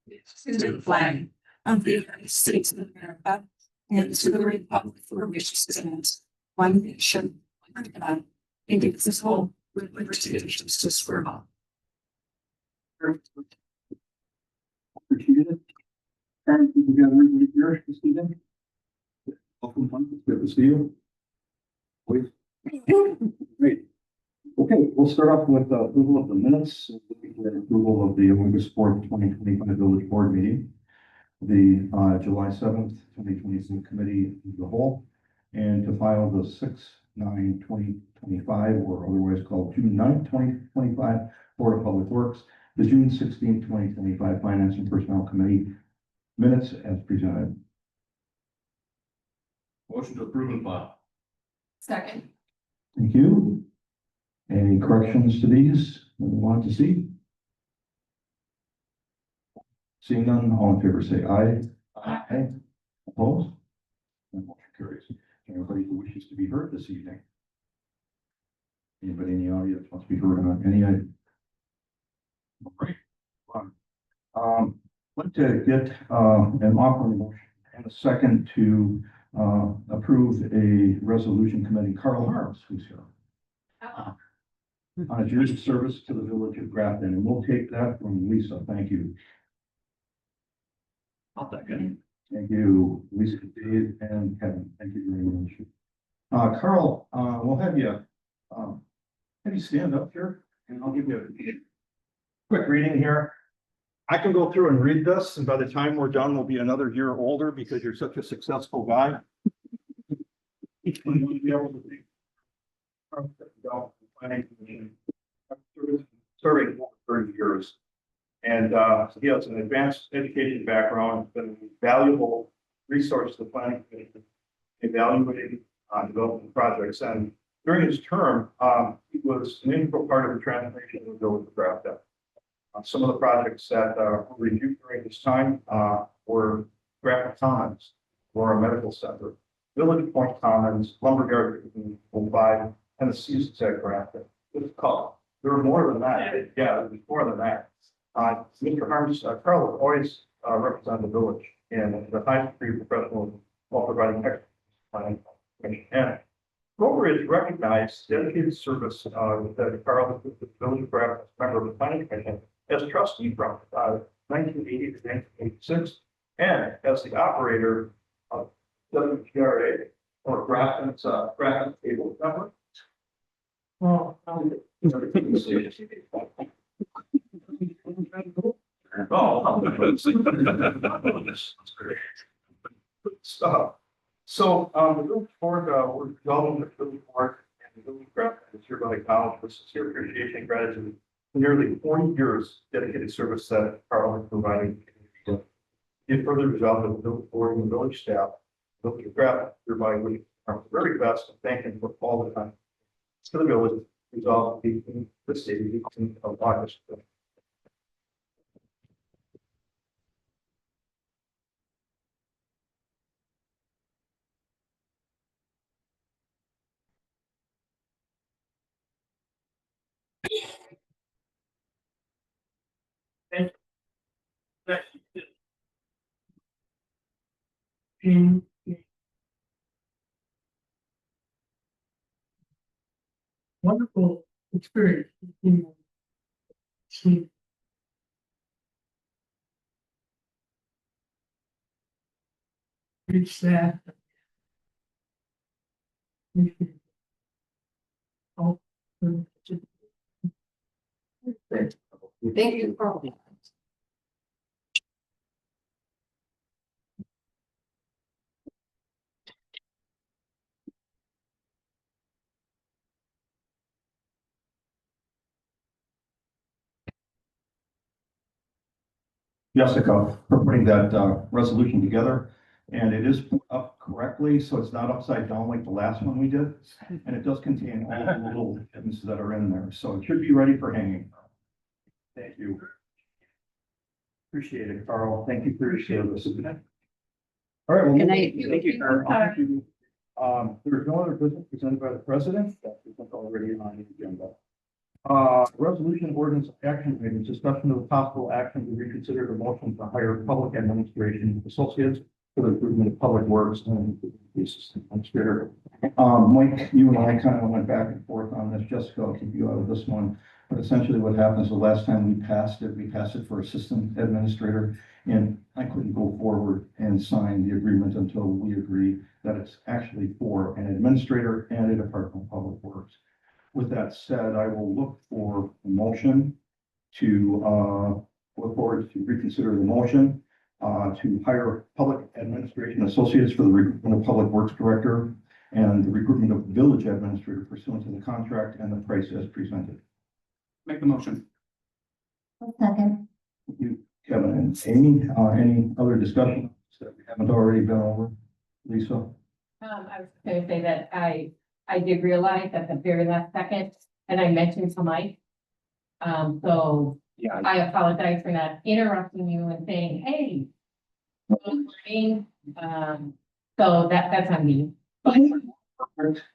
to the flag of the United States of America and to the republic for which it stands, one nation, under God, indivisible, with liberty and justice for all. Appreciate it. And we got everybody here this evening. Welcome, Mike. It's good to see you. Please. Great. Okay, we'll start off with approval of the minutes, approval of the Olympus Sport 2025 Village Board meeting, the July 7th, 2026 committee of the whole, and to file the 6/9/2025, or otherwise called June 9th, 2025 Board of Public Works, the June 16th, 2025 Finance and Personnel Committee minutes as presented. Motion to approve and file. Second. Thank you. Any corrections to these that we want to see? Seeing none, all in favor say aye. Aye. Opposed? That motion carries. Anybody who wishes to be heard this evening? Anybody in the audience wants to be heard on any item? All right. I'd like to get an offer motion and a second to approve a resolution committing Carl Harms, who's here. On his years of service to the village of Grafton, and we'll take that from Lisa. Thank you. I'll second. Thank you, Lisa, Dave, and Kevin. Thank you very much. Carl, we'll have you stand up here, and I'll give you a quick reading here. I can go through and read this, and by the time we're done, we'll be another year older because you're such a successful guy. Serving for 30 years. And he has an advanced education background, been a valuable resource to the planning commission, evaluating development projects. And during his term, he was an integral part of the transformation of the village of Grafton. Some of the projects that were reviewed during this time were Grafton Commons, Laura Medical Center, Village Point Commons, Lumberyard 05, and the Seasons at Grafton. It's called. There were more than that. Yeah, there was more than that. Mr. Harms, Carl will always represent the village in the highest degree of professionalism while providing excellent planning and Grover is recognized dedicated service that Carl, the village of Grafton, member of the planning commission, as trustee from 1980 to 1986, and as the operator of WGRA, or Grafton's Grafton Cable Network. Well, stuff. So the village board, we're developing the village board and the village Grafton is hereby acknowledged with sincere appreciation and gratitude for nearly 40 years dedicated service that Carl has provided. It further resolved that the village board and the village staff, the village of Grafton, hereby wish the very best and thank him for all the time to the village resolved in the state of August. Wonderful experience. It's that. Thank you, Carl. Jessica, for putting that resolution together. And it is put up correctly, so it's not upside down like the last one we did. And it does contain all the little things that are in there, so it should be ready for hanging. Thank you. Appreciate it, Carl. Thank you for your service. All right. Well, Good night. Thank you, Carl. Thank you. There's no other business presented by the president. That isn't already on the agenda. Resolution ordinance action items, discussion of possible action to reconsider the motion to hire public administration associates for the improvement of public works and the assistant administrator. Mike, you and I kind of went back and forth on this. Jessica, I'll keep you out of this one. But essentially what happens, the last time we passed it for assistant administrator. And I couldn't go forward and sign the agreement until we agree that it's actually for an administrator and a Department of Public Works. With that said, I will look for a motion to, look forward to reconsider the motion to hire public administration associates for the recruitment of Public Works Director and the recruitment of village administrator pursuant to the contract and the price as presented. Make the motion. Second. You, Kevin and Amy, any other discussion that we haven't already been over? Lisa? I was gonna say that I did realize at the very last second, and I mentioned to Mike. So Yeah. I apologize for not interrupting you and saying, hey. Good morning. So that's on me.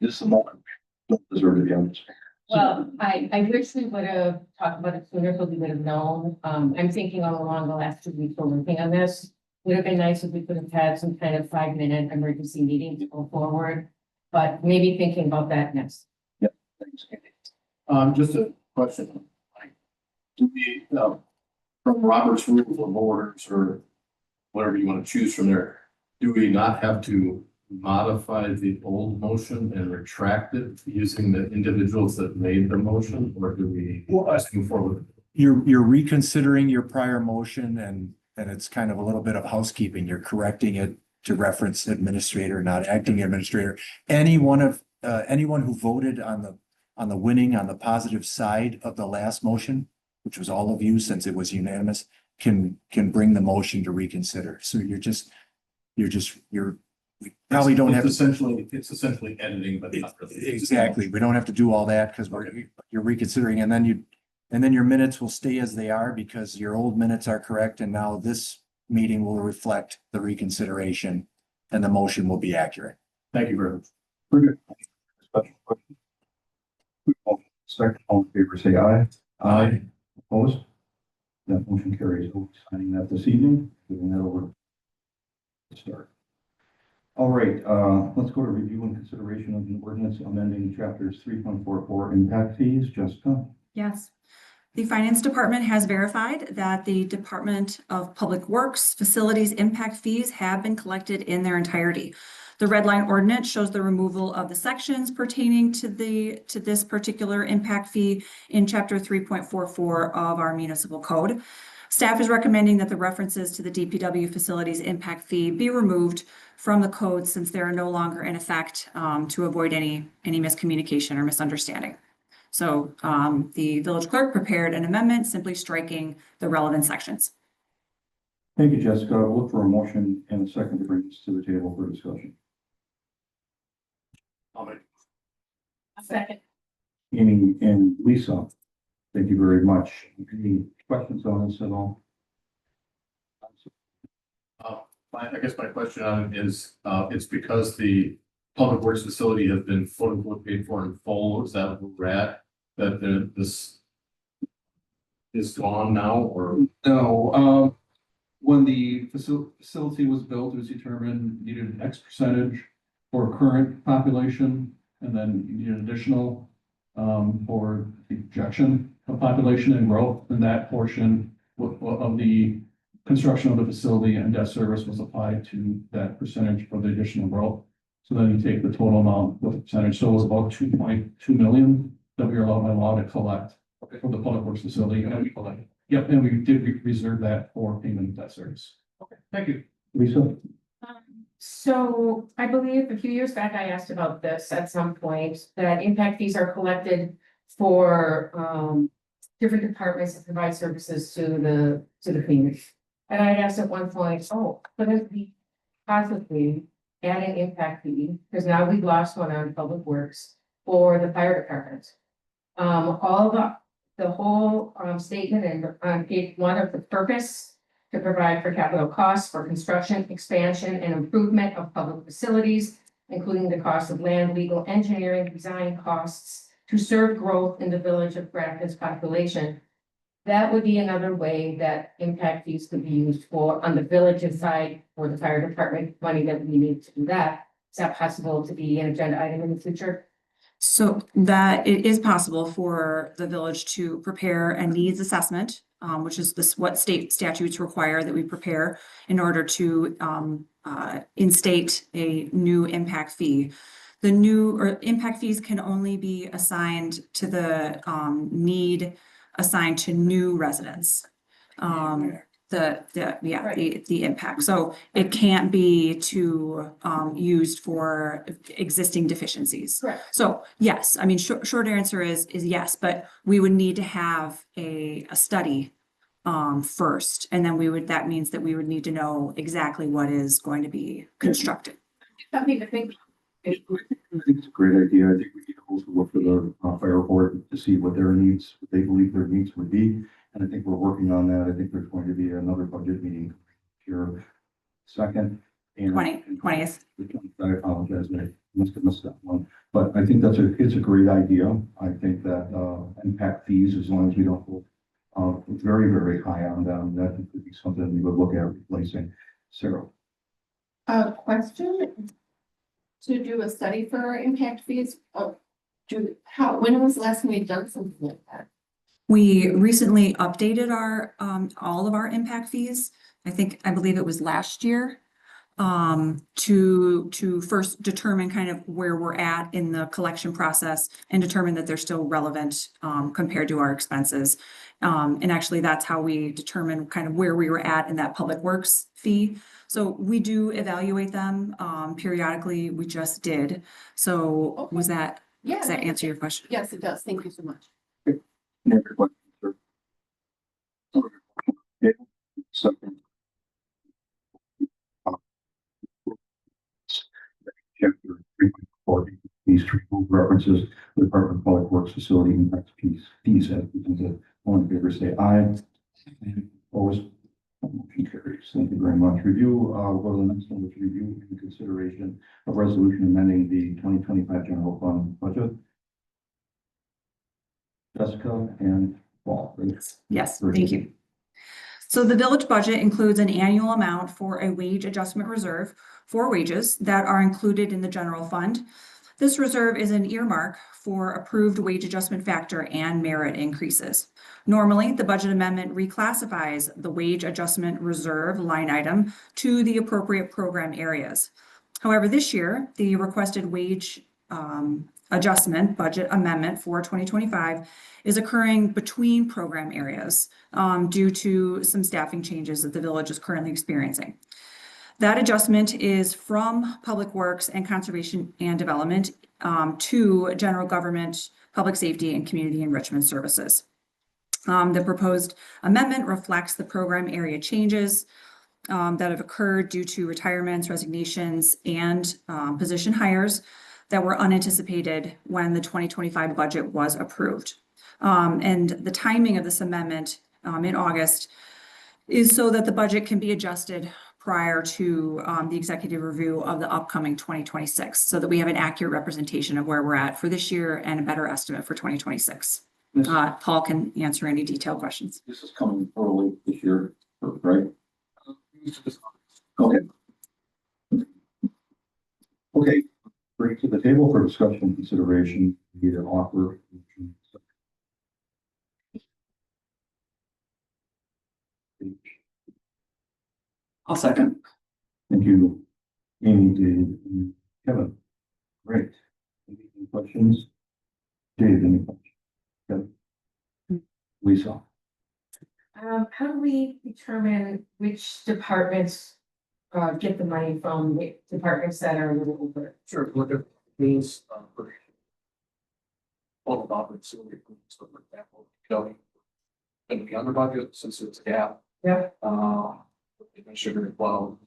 This is the moment. Don't deserve to be on this. Well, I wish we would have talked about it sooner, so we would have known. I'm thinking all along the last 2 weeks we're working on this. Would have been nice if we could have had some kind of 5-minute emergency meeting to go forward, but maybe thinking about that next. Just a question. Like, do we, from Robert's Rules of Orders or whatever you want to choose from there, do we not have to modify the old motion and retract it using the individuals that made the motion, or do we just move forward? You're reconsidering your prior motion and it's kind of a little bit of housekeeping. You're correcting it to reference administrator, not acting administrator. Anyone who voted on the positive side of the last motion, which was all of you since it was unanimous, can bring the motion to reconsider. So we probably don't have. It's essentially editing, but not really. Exactly. We don't have to do all that because you're reconsidering and then your minutes will stay as they are because your old minutes are correct. And now this meeting will reflect the reconsideration and the motion will be accurate. Thank you very much. Very good. Special question. Second, all in favor, say aye. Aye. Opposed? That motion carries. We'll be signing that this evening, giving that over to start. All right, let's go to review and consideration of an ordinance amending chapters 3.44 impact fees. Jessica? Yes. The Finance Department has verified that the Department of Public Works facilities impact fees have been collected in their entirety. The red line ordinance shows the removal of the sections pertaining to this particular impact fee in chapter 3.44 of our municipal code. Staff is recommending that the references to the DPW facilities impact fee be removed from the code since they are no longer in effect to avoid any miscommunication or misunderstanding. So the village clerk prepared an amendment simply striking the relevant sections. Thank you, Jessica. I'll look for a motion and a second to bring this to the table for discussion. I'll make. Second. Amy and Lisa, thank you very much. Any questions on this at all? I guess my question on it is, it's because the public works facility has been paid for in full. Is that where we're at? That this is gone now, or? No, when the facility was built, it was determined needed an X percentage for current population, and then you need additional for the projection of population and growth, and that portion of the construction of the facility and debt service was applied to that percentage for the additional growth. So then you take the total amount with the percentage, so it was about 2.2 million that we are allowed by law to collect from the public works facility, and we collect. Yep, and we did reserve that for payment of debt service. Okay, thank you. Lisa? So I believe a few years back, I asked about this at some point, that impact fees are collected for different departments that provide services to the community. And I asked at one point, could it be possibly add an impact fee, because now we've lost one on public works for the fire department. All the whole statement and on page 1 of the purpose to provide for capital costs for construction, expansion, and improvement of public facilities, including the cost of land, legal, engineering, design costs, to serve growth in the village of Grafton's population. That would be another way that impact fees could be used for, on the village's side, for the fire department money that we need to do that. Is that possible to be an agenda item in the future? So that it is possible for the village to prepare a needs assessment, which is this, what state statutes require that we prepare in order to instate a new impact fee. The new or impact fees can only be assigned to the need assigned to new residents. The impact. So it can't be used for existing deficiencies. Correct. So yes, I mean, short answer is yes, but we would need to have a study first, and then that means that we would need to know exactly what is going to be constructed. Something to think. I think it's a great idea. I think we need to also look for the fire board to see what their needs, what they believe their needs would be. And I think we're working on that. I think there's going to be another budget meeting here second. And 20th. I apologize, I must have missed that one. But I think it's a great idea. I think that impact fees, as long as we don't go very, very high on them, that could be something we would look at replacing. Sarah. Question to do a study for our impact fees. When was the last time we've done something like that? We recently updated our all of our impact fees. I believe it was last year. To first determine kind of where we're at in the collection process and determine that they're still relevant compared to our expenses. And actually that's how we determine kind of where we were at in that public works fee. So we do evaluate them periodically. We just did. So Okay. does that Yeah. answer your question? Yes, it does. Thank you so much. Second. Chapter 3.40, these three references, the Department of Public Works Facility Impact fees as presented. All in favor, say aye. Opposed? Motion carries. Thank you very much. Review, we'll go to the next one, which is review and consideration of resolution amending the 2025 general fund budget. Jessica and Paul. Yes, thank you. So the village budget includes an annual amount for a wage adjustment reserve for wages that are included in the general fund. This reserve is an earmark for approved wage adjustment factor and merit increases. Normally, the budget amendment reclassifies the wage adjustment reserve line item to the appropriate program areas. However, this year, the requested wage adjustment budget amendment for 2025 is occurring between program areas due to some staffing changes that the village is currently experiencing. That adjustment is from Public Works and Conservation and Development to General Government, Public Safety, and Community Enrichment Services. The proposed amendment reflects the program area changes that have occurred due to retirements, resignations, and position hires that were unanticipated when the 2025 budget was approved. And the timing of this amendment in August is so that the budget can be adjusted prior to the executive review of the upcoming 2026, so that we have an accurate representation of where we're at for this year and a better estimate for 2026. Paul can answer any detailed questions. This is coming early this year, right? Okay. Okay, bring it to the table for discussion consideration, either offer. I'll second. Thank you, Amy, Dave, and Kevin. Great. Any questions? Dave, any questions? Kevin? Lisa? How do we determine which departments get the money from, which departments that are a little over? Sure, look at means, for all of our facility, so for example, county. And the under budget, since it's a gap. Yeah. Sugar and flow,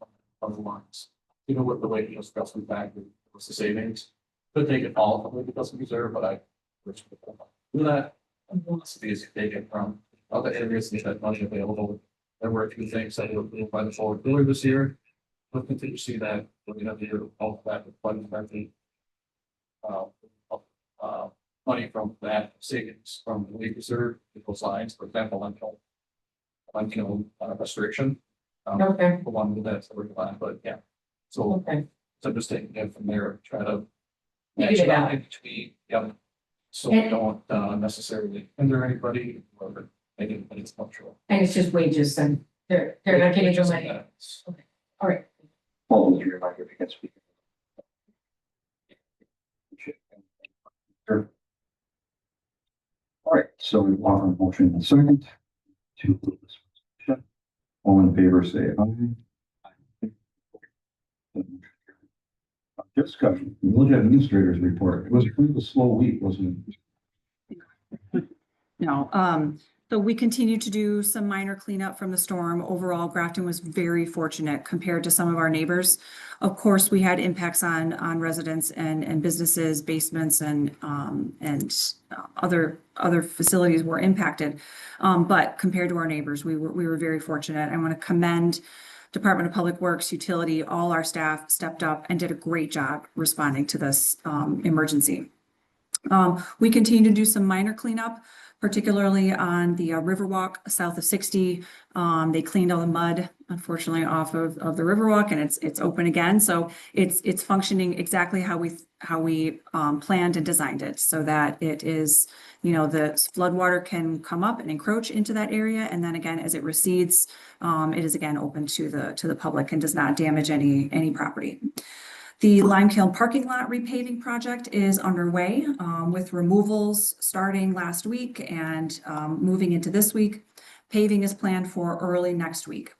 other lines. You know what the way it goes from back, what's the savings? Could take it all from the adjustment reserve, but I. Do that. Philosophy is take it from other areas that have money available. There were a few things that were approved by the board earlier this year. We'll continue to see that, when we have the year of that, with funding, money from that savings from the lead reserve, those lines, for example, restriction. Okay, The one that's the line, but yeah. So okay. I'm just taking it from there, try to. Figure match it out. that in between, yep. So we And- don't necessarily hinder anybody or make anybody comfortable. And it's just wages and they're not getting your money. All right. All those reminder if you can speak. Sure. All right, so we want a motion in a second to approve this resolution. All in favor, say aye. Jessica, village administrators report. It was kind of a slow week, wasn't it? No, so we continue to do some minor cleanup from the storm. Overall, Grafton was very fortunate compared to some of our neighbors. Of course, we had impacts on residents and businesses, basements and other facilities were impacted. But compared to our neighbors, we were very fortunate. I want to commend Department of Public Works, Utility, all our staff stepped up and did a great job responding to this emergency. We continue to do some minor cleanup, particularly on the Riverwalk south of 60. They cleaned all the mud, unfortunately, off of the Riverwalk, and it's open again. So it's functioning exactly how we planned and designed it, so that it is, the floodwater can come up and encroach into that area, and then again, as it recedes, it is again open to the public and does not damage any property. The Limekiln parking lot repaving project is underway with removals starting last week and moving into this week. Paving is planned for early next week.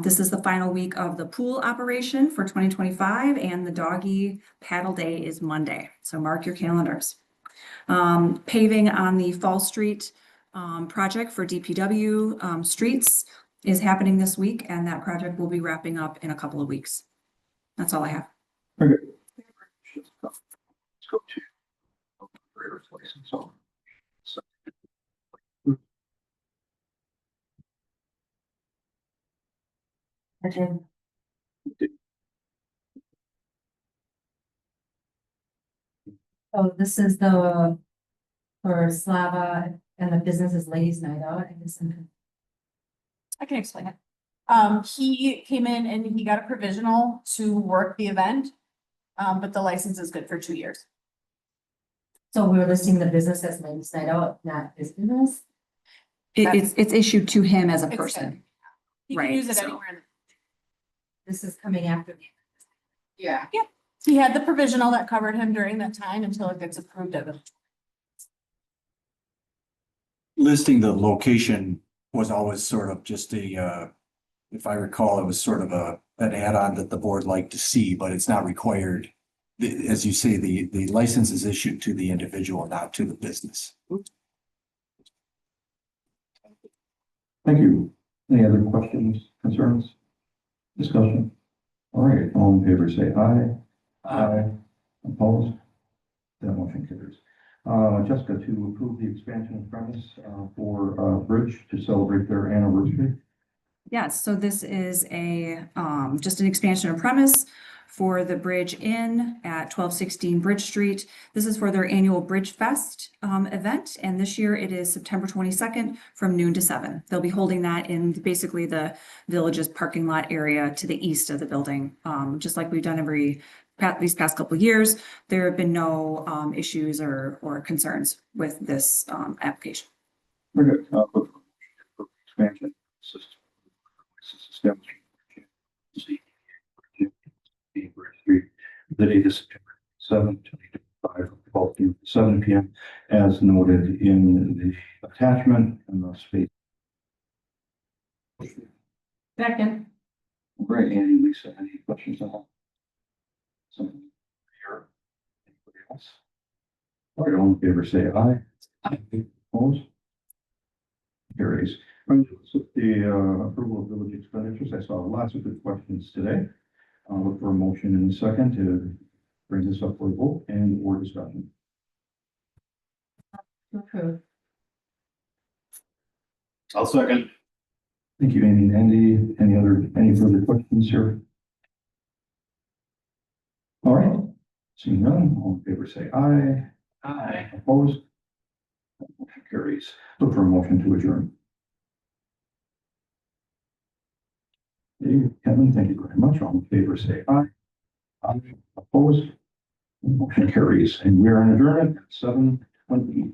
This is the final week of the pool operation for 2025, and the doggy paddle day is Monday. So mark your calendars. Paving on the Fall Street project for DPW streets is happening this week, and that project will be wrapping up in a couple of weeks. That's all I have. Okay. Let's go to. Operator's license. So, Oh, this is the, for Slava and the business is Ladies Night Out, and this. I can explain it. He came in and he got a provisional to work the event. But the license is good for 2 years. So we're listing the business as Ladies Night Out, not his business? It's issued to him as a It's person. He can Right, use it so- anywhere. This is coming after. Yeah. He had the provisional that covered him during that time until it gets approved of it. Listing the location was always sort of just if I recall, it was sort of an add-on that the board liked to see, but it's not required. As you say, the license is issued to the individual, not to the business. thank you. Any other questions, concerns? Discussion? All right, all in favor, say aye. Aye. Opposed? That motion carries. Jessica, to approve the expansion of premise for Bridge to celebrate their anniversary. Yes, so this is just an expansion of premise for the Bridge Inn at 1216 Bridge Street. This is for their annual Bridge Fest event, and this year it is September 22nd from noon to 7. They'll be holding that in basically the village's parking lot area to the east of the building, just like we've done these past couple of years. There have been no issues or concerns with this application. Very good. Expansion. The date is September 7th, 2025, 12 p.m. to 7 p.m. as noted in the attachment and the space. Second. Great, Andy, Lisa, any questions on that? Something here? Anybody else? All right, all in favor, say aye. Aye. Opposed? Carries. The approval of village expenditures. I saw lots of good questions today. I'll look for a motion in a second to bring this up for a vote and or discussion. Approved. I'll second. Thank you, Amy and Andy. Any further questions here? All right, seeing none, all in favor say aye. Aye. Opposed? Motion carries. Look for a motion to adjourn. Okay, Kevin, thank you very much. All in favor, say aye. Aye. Opposed? Motion carries, and we are on adjournment at 7:20.